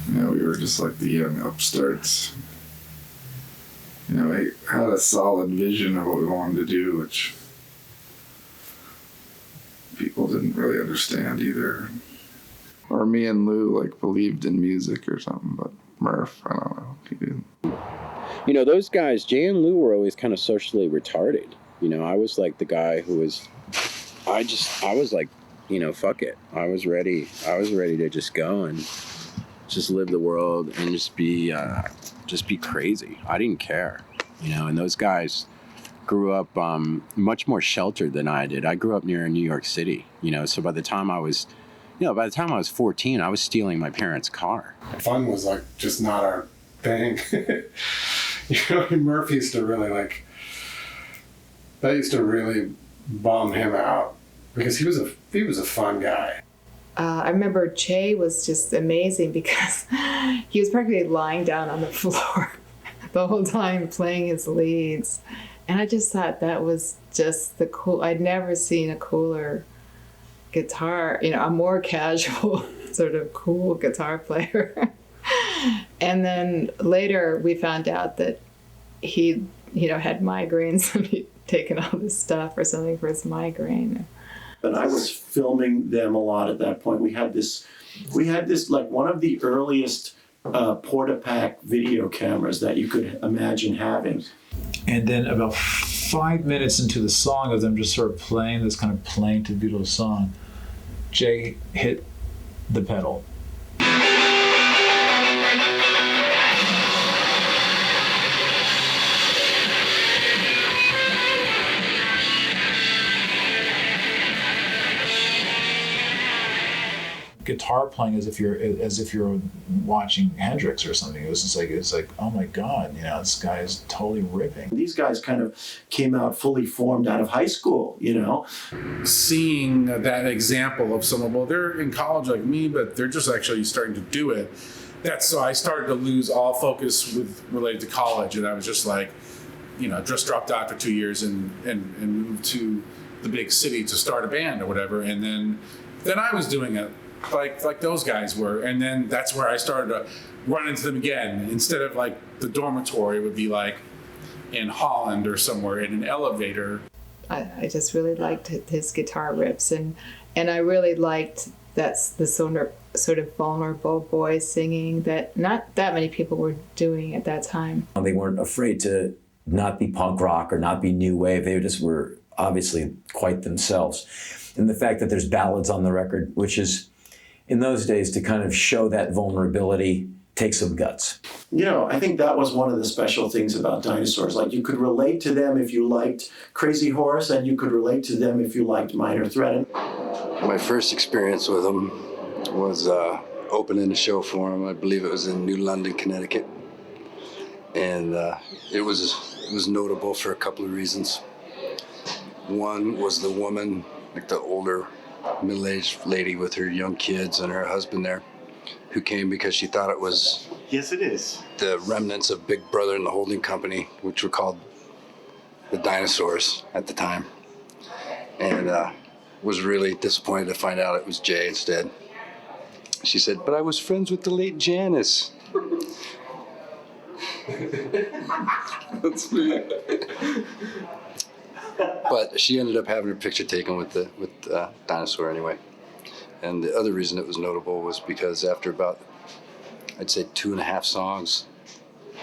You know, we were just like the young upstarts. You know, we had a solid vision of what we wanted to do, which people didn't really understand either. Or me and Lou, like, believed in music or something, but Murph, I don't know, he didn't. You know, those guys, Jay and Lou, were always kind of socially retarded. You know, I was like the guy who was, I was like, you know, fuck it. I was ready to just go and just live the world and just be crazy. I didn't care, you know, and those guys grew up much more sheltered than I did. I grew up near New York City, you know, so by the time I was 14, I was stealing my parents' car. Fun was like just not our thing. You know, Murph used to really that used to really bum him out because he was a fun guy. I remember Jay was just amazing because he was practically lying down on the floor the whole time playing his leads. And I just thought that was just I'd never seen a cooler guitar, you know, a more casual sort of cool guitar player. And then later we found out that he, you know, had migraines and he'd taken all this stuff or something for his migraine. And I was filming them a lot at that point. We had this like one of the earliest Portapak video cameras that you could imagine having. And then about 5 minutes into the song of them just sort of playing this kind of plaintive, beautiful song, Jay hit the pedal. Guitar playing as if you're watching Hendrix or something. It's like oh my God, you know, this guy is totally ripping. These guys kind of came out fully formed out of high school, you know. Seeing that example of someone, well, they're in college like me, but they're just actually starting to do it. So I started to lose all focus related to college, and I was just like, you know, just dropped out for 2 years and moved to the big city to start a band or whatever, and then I was doing it like those guys were, and then that's where I started to run into them again. Instead of like the dormitory, it would be like in Holland or somewhere in an elevator. I just really liked his guitar riffs, and I really liked that's the sort of vulnerable voice singing that not that many people were doing at that time. They weren't afraid to not be punk rock or not be new wave. They just were obviously quite themselves. And the fact that there's ballads on the record, which is, in those days, to kind of show that vulnerability takes some guts. You know, I think that was one of the special things about Dinosaurs. Like, you could relate to them if you liked Crazy Horse, and you could relate to them if you liked Minor Threat. My first experience with them was opening a show for them. I believe it was in New London, Connecticut. And it was notable for a couple of reasons. One was the woman, like the older middle-aged lady with her young kids and her husband there, who came because she thought it was the remnants of Big Brother and the Holding Company, which were called the Dinosaurs at the time, and was really disappointed to find out it was Jay instead. She said, "But I was friends with the late Janice." That's sweet. But she ended up having her picture taken with Dinosaur anyway. And the other reason it was notable was because after about, I'd say 2.5 songs,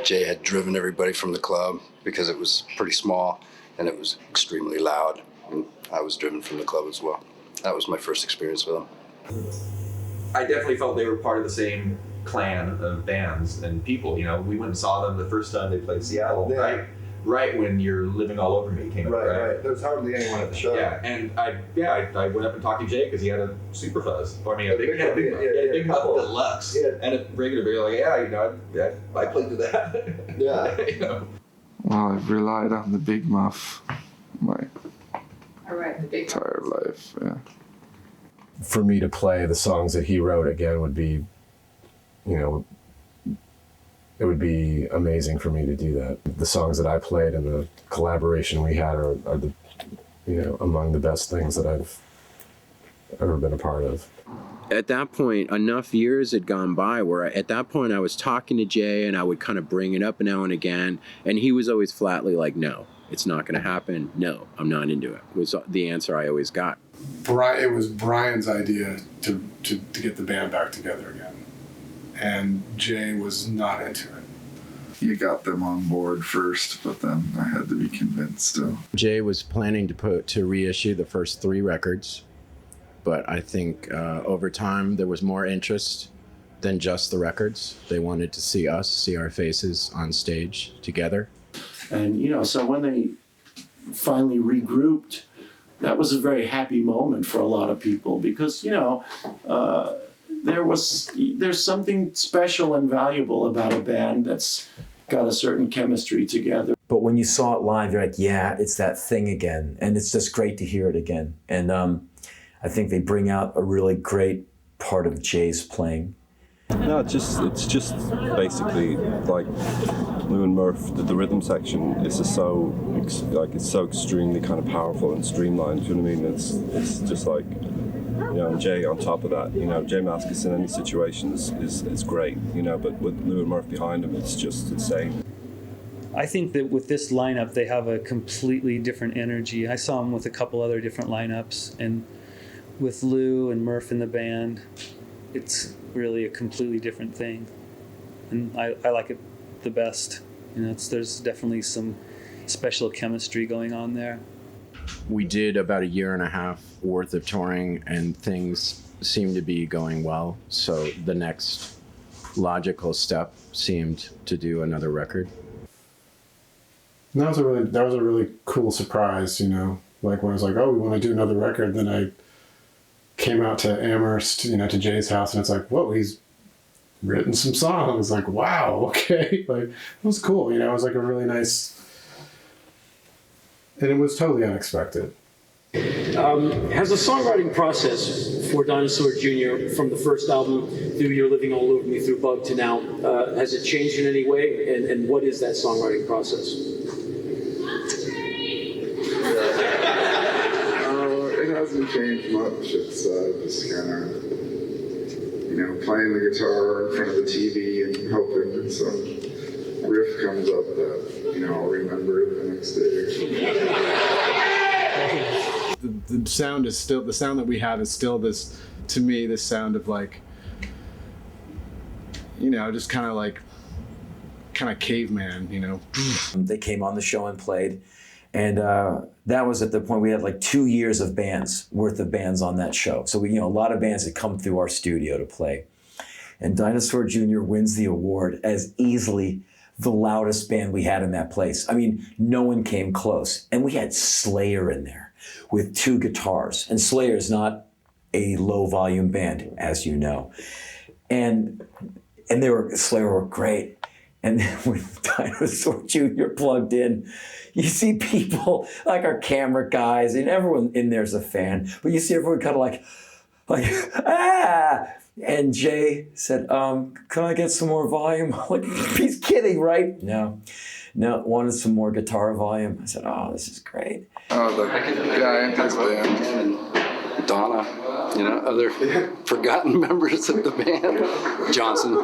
Jay had driven everybody from the club because it was pretty small and it was extremely loud. And I was driven from the club as well. That was my first experience with them. I definitely felt they were part of the same clan of bands and people. You know, we went and saw them the first time they played Seattle, yeah. Right when You're Living All Over Me came out, right? There was hardly anyone at the show. Yeah, and I went up and talked to Jay because he had a Super Fuzz. I mean, a big couple deluxe, and a regular beer. Like, yeah, you know, I played to that. Yeah. You know. Well, I've relied on the Big Muff my entire life. Yeah. For me to play the songs that he wrote again would be, you know, it would be amazing for me to do that. The songs that I played and the collaboration we had are the, you know, among the best things that I've ever been a part of. at that point, enough years had gone by where at that point I was talking to Jay and I would kind of bring it up now and again. And he was always flatly like, no, it's not going to happen. No, I'm not into it, was the answer I always got. It was Brian's idea to get the band back together again. And Jay was not into it. You got them on board first, but then I had to be convinced still. Jay was planning to reissue the first 3 records, but I think over time there was more interest than just the records. They wanted to see us, see our faces on stage together. And, so when they finally regrouped, that was a very happy moment for a lot of people because, there's something special and valuable about a band that's got a certain chemistry together. But when you saw it live, you're like, yeah, it's that thing again. And it's just great to hear it again. And I think they bring out a really great part of Jay's playing. No, it's just basically like Lou and Murph, the rhythm section is just so extremely kind of powerful and streamlined. You know what I mean? It's just like, and Jay on top of that. Jay Mascis in any situation is great. But with Lou and Murph behind him, it's just insane. I think that with this lineup, they have a completely different energy. I saw them with a couple other different lineups, and with Lou and Murph in the band, it's really a completely different thing. And I like it the best. There's definitely some special chemistry going on there. We did about 1.5 years worth of touring and things seemed to be going well. So the next logical step seemed to do another record. And that was a really cool surprise, like when I was like, oh, we want to do another record. Then I came out to Amherst, to Jay's house, and it's like, whoa, he's written some songs. Like, wow, okay. Like, it was cool, it was like a really nice, and it was totally unexpected. Has the songwriting process for Dinosaur Jr. from the first album through You're Living All Over Me through Bug to now, has it changed in any way? And what is that songwriting process? It hasn't changed much. It's just kind of, playing the guitar in front of the TV and hoping that some riff comes up that, I'll remember the next day. The sound is still, the sound that we have is still this, to me, this sound of like, just kind of caveman, They came on the show and played. And that was at the point we had like 2 years of worth of bands on that show. So a lot of bands had come through our studio to play. And Dinosaur Jr. wins the award as easily the loudest band we had in that place. I mean, no one came close. And we had Slayer in there with 2 guitars. And Slayer is not a low volume band, as you know. And Slayer were great. And then when Dinosaur Jr. plugged in, you see people like our camera guys, and everyone in there's a fan, but you see everyone kind of like, ah! And Jay said, can I get some more volume? Like, he's kidding, right? No, wanted some more guitar volume. I said, oh, this is great. Oh, the guy in his band. Donna, other forgotten members of the band. Johnson.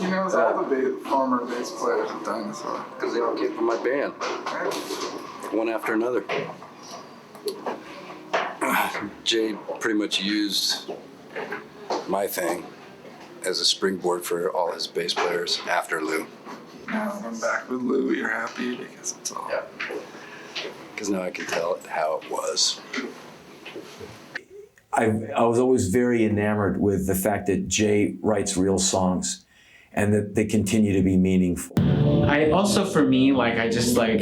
It's all the former bass players of Dinosaur. Because they all came from my band. One after another. Jay pretty much used my thing as a springboard for all his bass players after Lou. Now I'm back with Lou. You're happy because it's all. Yeah. Because now I can tell it how it was. I was always very enamored with the fact that Jay writes real songs and that they continue to be meaningful. I also, for me, I just like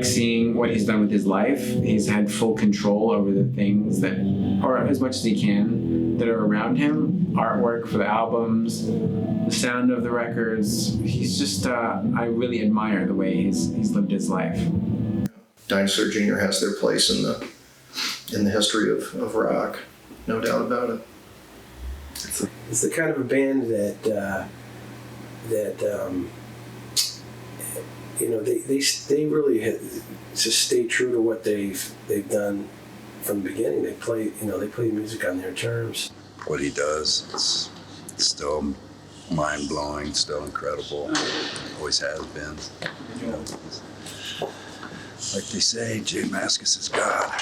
seeing what he's done with his life. He's had full control over the things that, or as much as he can, that are around him. Artwork for the albums, the sound of the records. He's just, I really admire the way he's lived his life. Dinosaur Jr. has their place in the history of rock, no doubt about it. It's the kind of a band that they really just stay true to what they've done from the beginning. They play music on their terms. What he does, it's still mind-blowing, still incredible. Always has been. You know, like they say, Jay Mascis is God.